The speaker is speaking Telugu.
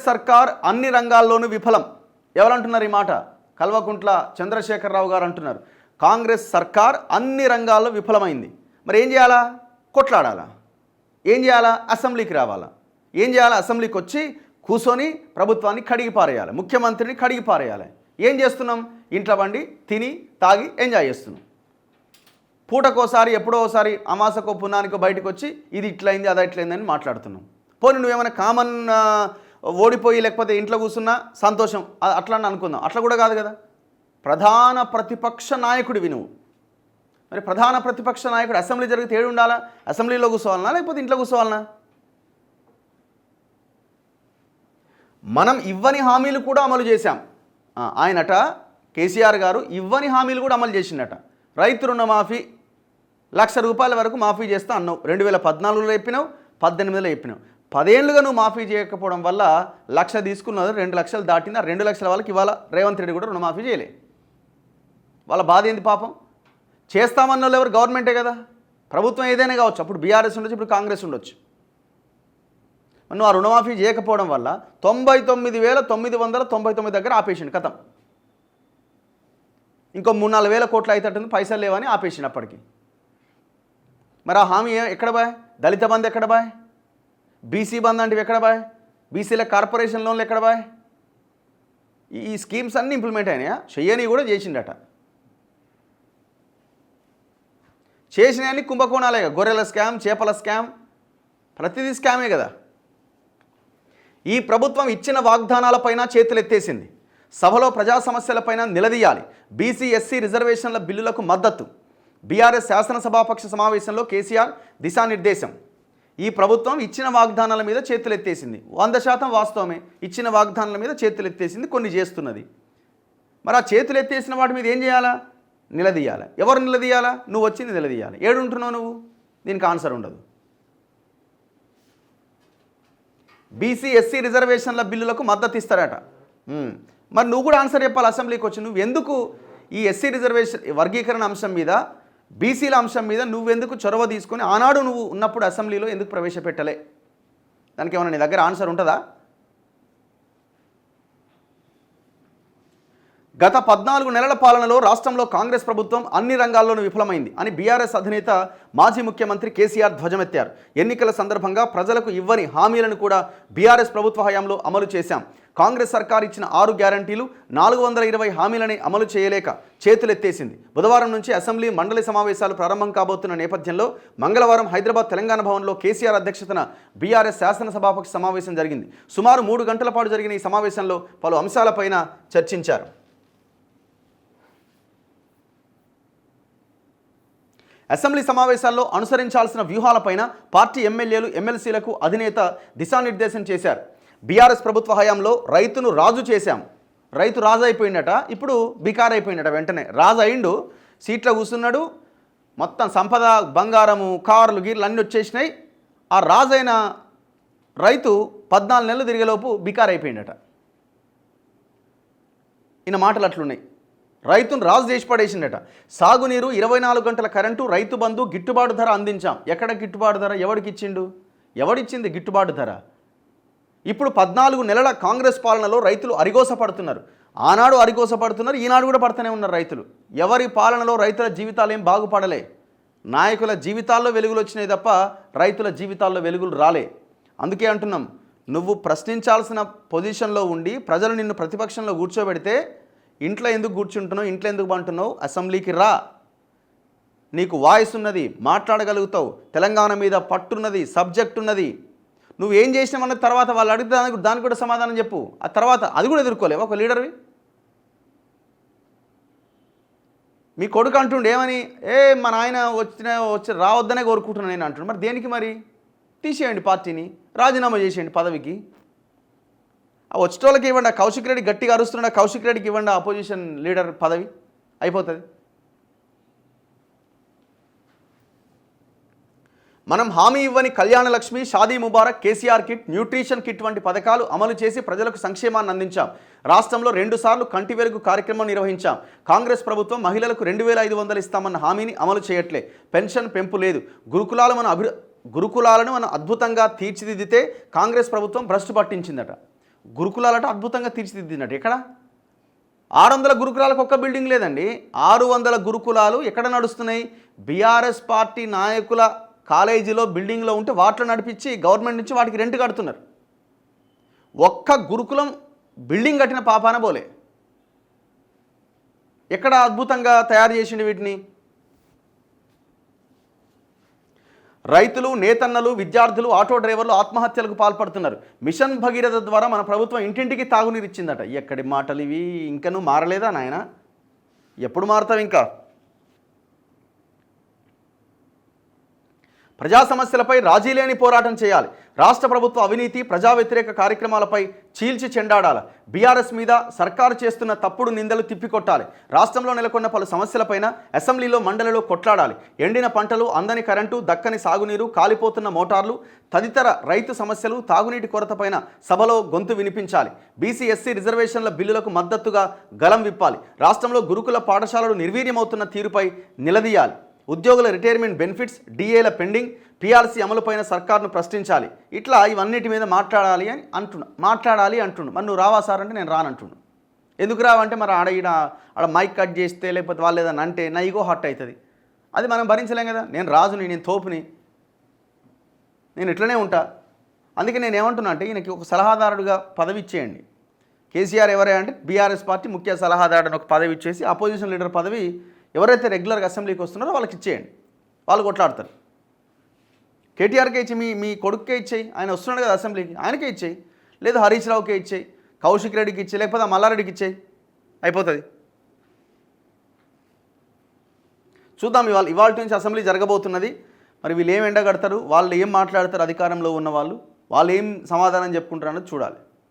సర్కార్ అన్ని రంగాల్లోనూ విఫలం. ఎవరంటున్నారు ఈ మాట? కల్వకుంట్ల చంద్రశేఖరరావు గారు అంటున్నారు. కాంగ్రెస్ సర్కార్ అన్ని రంగాల్లో విఫలమైంది. మరి ఏం చేయాలా? కొట్లాడాలా? ఏం చేయాలా? అసెంబ్లీకి రావాలా? ఏం చేయాలా? అసెంబ్లీకి వచ్చి కూర్చొని ప్రభుత్వాన్ని కడిగి పారేయాలి, ముఖ్యమంత్రిని కడిగి పారేయాలి. ఏం చేస్తున్నాం? ఇంట్లో వండి తిని తాగి ఎంజాయ్ చేస్తున్నాం. పూటకోసారి ఎప్పుడో ఒకసారి అమాసకో పున్నానికో బయటకు వచ్చి ఇది ఇట్లయింది అది ఇట్లయిందని మాట్లాడుతున్నాం. పోనీ నువ్వేమైనా కామన్ ఓడిపోయి లేకపోతే ఇంట్లో కూర్చున్నా సంతోషం అట్లా అనుకుందాం. అట్లా కూడా కాదు కదా. ప్రధాన ప్రతిపక్ష నాయకుడివి నువ్వు. మరి ప్రధాన ప్రతిపక్ష నాయకుడు అసెంబ్లీ జరిగితే ఏడు ఉండాలా? అసెంబ్లీలో కూర్చోవాలనా లేకపోతే ఇంట్లో కూర్చోవాలనా? మనం ఇవ్వని హామీలు కూడా అమలు చేశాం. ఆయనట కేసీఆర్ గారు ఇవ్వని హామీలు కూడా అమలు చేసిండట. రైతు రుణమాఫీ 1,00,000 రూపాయల వరకు మాఫీ చేస్తా అన్నావు. 2014లో చెప్పినావు, 18లో చెప్పినావు. 10 ఏళ్ళుగా నువ్వు మాఫీ చేయకపోవడం వల్ల 1,00,000 తీసుకున్నది 2 లక్షలు దాటింది. 2 లక్షల వాళ్ళకి ఇవాళ రేవంత్ రెడ్డి కూడా రుణమాఫీ చేయలే. వాళ్ళ బాధ ఏంది పాపం? చేస్తామన్న వాళ్ళు ఎవరు? గవర్నమెంటే కదా. ప్రభుత్వం ఏదైనా కావచ్చు. అప్పుడు బీఆర్ఎస్ ఉండొచ్చు, ఇప్పుడు కాంగ్రెస్ ఉండొచ్చు. నువ్వు ఆ రుణమాఫీ చేయకపోవడం వల్ల 99,999 దగ్గర ఆపేసిండు. కథం. ఇంకో 3-4 వేల కోట్లు అవుతుంది, పైసలు లేవని ఆపేసిండు అప్పటికి. మరి ఆ హామీ ఎక్కడ బాయ్? దళిత బంధు ఎక్కడ బాయ్? బీసీ బంధు అంటే ఎక్కడ బాయ్? బీసీల కార్పొరేషన్ లోన్లు ఎక్కడ బాయ్? ఈ స్కీమ్స్ అన్నీ ఇంప్లిమెంట్ అయినాయా? చెయ్యని కూడా చేసిండట. చేసినవన్నీ కుంభకోణాలే. గొర్రెల స్కామ్, చేపల స్కామ్, ప్రతిదీ స్కామే కదా. ఈ ప్రభుత్వం ఇచ్చిన వాగ్దానాలపైన చేతులెత్తేసింది. సభలో ప్రజా సమస్యలపైన నిలదీయాలి. బీసీ ఎస్సీ రిజర్వేషన్ల బిల్లులకు మద్దతు. బీఆర్ఎస్ శాసనసభాపక్ష సమావేశంలో కేసీఆర్ దిశానిర్దేశం. ఈ ప్రభుత్వం ఇచ్చిన వాగ్దానాల మీద చేతులెత్తేసింది. 100% వాస్తవమే. ఇచ్చిన వాగ్దానాల మీద చేతులెత్తేసింది, కొన్ని చేస్తున్నది. మరి ఆ చేతులెత్తేసిన వాటి మీద ఏం చేయాలా? నిలదీయాలి. ఎవరు నిలదీయాలా? నువ్వు వచ్చింది నిలదీయాలి. ఏడుంటున్నావు నువ్వు? దీనికి ఆన్సర్ ఉండదు. బీసీ ఎస్సీ రిజర్వేషన్ల బిల్లులకు మద్దతు ఇస్తారట. మరి నువ్వు కూడా ఆన్సర్ చెప్పాలి అసెంబ్లీకి వచ్చి. నువ్వు ఎందుకు ఈ ఎస్సీ రిజర్వేషన్ వర్గీకరణ అంశం మీద, బీసీల అంశం మీద నువ్వెందుకు చొరవ తీసుకొని ఆనాడు నువ్వు ఉన్నప్పుడు అసెంబ్లీలో ఎందుకు ప్రవేశపెట్టలే? దానికి ఏమైనా నీ దగ్గర ఆన్సర్ ఉంటుందా? గత 14 నెలల పాలనలో రాష్ట్రంలో కాంగ్రెస్ ప్రభుత్వం అన్ని రంగాల్లోనూ విఫలమైంది అని బీఆర్ఎస్ అధినేత మాజీ ముఖ్యమంత్రి కేసీఆర్ ధ్వజమెత్తారు. ఎన్నికల సందర్భంగా ప్రజలకు ఇవ్వని హామీలను కూడా బీఆర్ఎస్ ప్రభుత్వ హయాంలో అమలు చేశాం. కాంగ్రెస్ సర్కార్ ఇచ్చిన 6 గ్యారంటీలు 420 హామీలని అమలు చేయలేక చేతులెత్తేసింది. బుధవారం నుంచి అసెంబ్లీ మండలి సమావేశాలు ప్రారంభం కాబోతున్న నేపథ్యంలో మంగళవారం హైదరాబాద్ తెలంగాణ భవన్లో కేసీఆర్ అధ్యక్షతన బీఆర్ఎస్ శాసనసభాపక్ష సమావేశం జరిగింది. సుమారు 3 గంటల పాటు జరిగిన ఈ సమావేశంలో పలు అంశాలపైన చర్చించారు. అసెంబ్లీ సమావేశాల్లో అనుసరించాల్సిన వ్యూహాలపైన పార్టీ ఎమ్మెల్యేలు, ఎమ్మెల్సీలకు అధినేత దిశానిర్దేశం చేశారు. బీఆర్ఎస్ ప్రభుత్వ హయాంలో రైతును రాజు చేశాం. రైతు రాజు అయిపోయిందట, ఇప్పుడు బికార్ అయిపోయిందట. వెంటనే రాజు అయిండు, సీట్లో కూర్చున్నాడు, మొత్తం సంపద, బంగారము, కార్లు, గీర్లు అన్నీ వచ్చేసినాయి. ఆ రాజు అయిన రైతు 14 నెలలు తిరిగేలోపు బికార్ అయిపోయిందట. ఈయన మాటలు అట్లున్నాయి. రైతును రాజు చేసి పడేసిందట. సాగునీరు, 24 గంటల కరెంటు, రైతు బంధు, గిట్టుబాటు ధర అందించాం. ఎక్కడ గిట్టుబాటు ధర? ఎవడికి ఇచ్చిండు? ఎవడిచ్చింది గిట్టుబాటు ధర? ఇప్పుడు 14 నెలల కాంగ్రెస్ పాలనలో రైతులు అరిగోసపడుతున్నారు. ఆనాడు అరిగోసపడుతున్నారు, ఈనాడు కూడా పడుతూనే ఉన్నారు రైతులు. ఎవరి పాలనలో రైతుల జీవితాలు ఏం బాగుపడలే. నాయకుల జీవితాల్లో వెలుగులు వచ్చినాయి తప్ప రైతుల జీవితాల్లో వెలుగులు రాలే. అందుకే అంటున్నాం, నువ్వు ప్రశ్నించాల్సిన పొజిషన్లో ఉండి ప్రజలు నిన్ను ప్రతిపక్షంలో కూర్చోబెడితే ఇంట్లో ఎందుకు కూర్చుంటున్నావు? ఇంట్లో ఎందుకు అంటున్నావు? అసెంబ్లీకి రా. నీకు వాయిస్ ఉన్నది, మాట్లాడగలుగుతావు. తెలంగాణ మీద పట్టున్నది, సబ్జెక్ట్ ఉన్నది. నువ్వు ఏం చేసినావన్న తర్వాత వాళ్ళు అడిగితే దానికి కూడా సమాధానం చెప్పు. ఆ తర్వాత అది కూడా ఎదుర్కోలేవు ఒక లీడర్వి. మీ కొడుకు అంటుండే ఏమని, మా నాయన వచ్చి రావద్దనే కోరుకుంటున్నాను నేను అంటున్నాను. మరి దేనికి? మరి తీసేయండి పార్టీని, రాజీనామా చేసేయండి పదవికి. ఆ వచ్చేటోళ్ళకి ఇవ్వండి. కౌశిక్ రెడ్డి గట్టిగా అరుస్తున్నాడు, కౌశిక్ రెడ్డికి ఇవ్వండి అపోజిషన్ లీడర్ పదవి, అయిపోతుంది. మనం హామీ ఇవ్వని Kalyana Lakshmi, Shaadi Mubarak, KCR kit, nutrition kit వంటి పథకాలు అమలు చేసి ప్రజలకు సంక్షేమాన్ని అందించాం. రాష్ట్రంలో 2 సార్లు కంటి వెలుగు కార్యక్రమం నిర్వహించాం. కాంగ్రెస్ ప్రభుత్వం మహిళలకు 2,500 ఇస్తామన్న హామీని అమలు చేయట్లే. పెన్షన్ పెంపు లేదు. గురుకులాలను మనం అద్భుతంగా తీర్చిదిద్దితే కాంగ్రెస్ ప్రభుత్వం భ్రష్టు పట్టించిందట. గురుకులాలట అద్భుతంగా తీర్చిదిద్దినట్టు. ఎక్కడ 600 గురుకులాలకు ఒక్క బిల్డింగ్ లేదండి. 600 గురుకులాలు ఎక్కడ నడుస్తున్నాయి? బీఆర్ఎస్ పార్టీ నాయకుల కాలేజీలో బిల్డింగ్లో ఉంటే వాటిలో నడిపించి గవర్నమెంట్ నుంచి వాటికి రెంట్ కడుతున్నారు. ఒక్క గురుకులం బిల్డింగ్ కట్టిన పాపాన పోలే. ఎక్కడ అద్భుతంగా తయారు చేసిండు వీటిని? రైతులు, నేతన్నలు, విద్యార్థులు, ఆటో డ్రైవర్లు ఆత్మహత్యలకు పాల్పడుతున్నారు. మిషన్ భగీరథ ద్వారా మన ప్రభుత్వం ఇంటింటికి తాగునీరు ఇచ్చిందట. ఎక్కడి మాటలు ఇవి? ఇంకా నువ్వు మారలేదా నాయన? ఎప్పుడు మారుతావు? ఇంకా ప్రజా సమస్యలపై రాజీ లేని పోరాటం చేయాలి. రాష్ట్ర ప్రభుత్వ అవినీతి, ప్రజా వ్యతిరేక కార్యక్రమాలపై చీల్చి చెండాడాలి. బీఆర్ఎస్ మీద సర్కారు చేస్తున్న తప్పుడు నిందలు తిప్పికొట్టాలి. రాష్ట్రంలో నెలకొన్న పలు సమస్యలపైన అసెంబ్లీలో, మండలిలో కొట్లాడాలి. ఎండిన పంటలు, అందని కరెంటు, దక్కని సాగునీరు, కాలిపోతున్న మోటార్లు తదితర రైతు సమస్యలు, తాగునీటి కొరతపైన సభలో గొంతు వినిపించాలి. బీసీ, ఎస్సీ రిజర్వేషన్ల బిల్లులకు మద్దతుగా గలం విప్పాలి. రాష్ట్రంలో గురుకుల పాఠశాలలు నిర్వీర్యమవుతున్న తీరుపై నిలదీయాలి. ఉద్యోగుల రిటైర్మెంట్ బెనిఫిట్స్, డిఏల పెండింగ్, పీఆర్సీ అమలుపైన సర్కార్ను ప్రశ్నించాలి. ఇట్లా ఇవన్నిటి మీద మాట్లాడాలి అంటున్నా. మరి నువ్వు రావా సార్ అంటే నేను రానంటున్నా. ఎందుకు రావంటే మరి ఆడ మైక్ కట్ చేస్తే లేకపోతే వాళ్ళు ఏదన్నా అంటే నా ఈగో హర్ట్ అవుతుంది. అది మనం భరించలేం కదా. నేను రాజుని, నేను తోపుని, నేను ఇట్లనే ఉంటా. అందుకే నేను ఏమంటున్నా అంటే ఈయనకి ఒక సలహాదారుడుగా పదవి ఇచ్చేయండి. కేసీఆర్ ఎవరే అంటే బీఆర్ఎస్ పార్టీ ముఖ్య సలహాదారుని ఒక పదవి ఇచ్చేసి అపోజిషన్ లీడర్ పదవి ఎవరైతే రెగ్యులర్గా అసెంబ్లీకి వస్తున్నారో వాళ్ళకి ఇచ్చేయండి. వాళ్ళు కొట్లాడతారు. కేటీఆర్కే ఇచ్చి మీ కొడుకుకే ఇచ్చేయి, ఆయన వస్తున్నాడు కదా అసెంబ్లీకి, ఆయనకే ఇచ్చేయి. లేదు హరీష్ రావుకే ఇచ్చేయి, కౌశిక్ రెడ్డికి ఇచ్చేయి, లేకపోతే మల్లారెడ్డికి ఇచ్చేయి, అయిపోతుంది. చూద్దాం ఇవాళ నుంచి అసెంబ్లీ జరగబోతున్నది. మరి వీళ్ళు ఏం ఎండగడతారు, వాళ్ళు ఏం మాట్లాడతారు, అధికారంలో ఉన్న వాళ్ళు ఏం సమాధానం చెప్పుకుంటారు అన్నది చూడాలి.